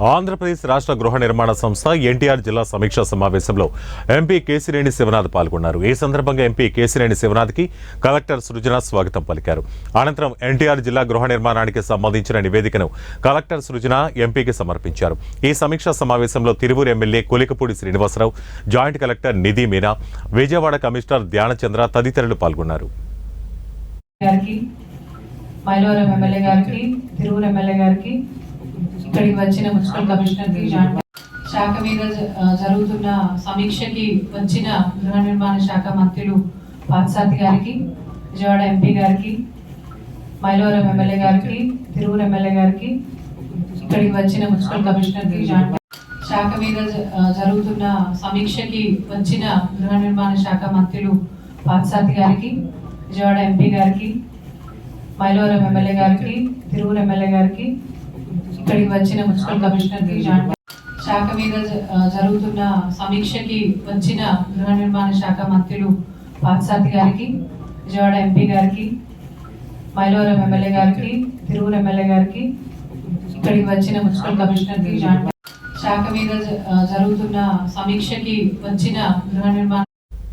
ఆంధ్రప్రదేశ్ రాష్ట్ర గృహ నిర్మాణ సంస్థ ఎన్టీఆర్ జిల్లా సమీక్షా సమావేశంలో ఎంపీ కేశినేని శివనాథ్ పాల్గొన్నారు. ఈ సందర్భంగా ఎంపీ కేశినేని శివనాథ్కి కలెక్టర్ సృజన స్వాగతం పలికారు. అనంతరం ఎన్టీఆర్ జిల్లా గృహ నిర్మాణానికి సంబంధించిన నివేదికను కలెక్టర్ సృజన ఎంపీకి సమర్పించారు. ఈ సమీక్షా సమావేశంలో Tiruvuru MLA Kolikapudi Srinivasarao, joint collector Nidhi Meena, Vijayawada commissioner Dhyanachandra తదితరులు పాల్గొన్నారు. మైలవరం ఎమ్మెల్యే గారికి, తిరువూరు ఎమ్మెల్యే గారికి, ఇక్కడికి వచ్చిన మున్సిపల్ కమిషనర్ కి, శాఖ మీద జరుగుతున్న సమీక్షకి వచ్చిన గృహ నిర్మాణ శాఖ మంత్రులు పార్థసారథి గారికి, విజయవాడ ఎంపీ గారికి, మైలవరం ఎమ్మెల్యే గారికి, తిరువూరు ఎమ్మెల్యే గారికి, ఇక్కడికి వచ్చిన మున్సిపల్ కమిషనర్ కి, శాఖ మీద జరుగుతున్న సమీక్షకి వచ్చిన గృహ నిర్మాణ శాఖ మంత్రులు పార్థసారథి గారికి, విజయవాడ ఎంపీ గారికి, మైలవరం ఎమ్మెల్యే గారికి, తిరువూరు ఎమ్మెల్యే గారికి, ఇక్కడికి వచ్చిన మున్సిపల్ కమిషనర్ కి, శాఖ మీద జరుగుతున్న సమీక్షకి వచ్చిన గృహ నిర్మాణ శాఖ మంత్రులు పార్థసారథి గారికి, విజయవాడ ఎంపీ గారికి, మైలవరం ఎమ్మెల్యే గారికి, తిరువూరు ఎమ్మెల్యే గారికి, ఇక్కడికి వచ్చిన మున్సిపల్ కమిషనర్ కి, శాఖ మీద జరుగుతున్న సమీక్షకి వచ్చిన గృహ నిర్మాణ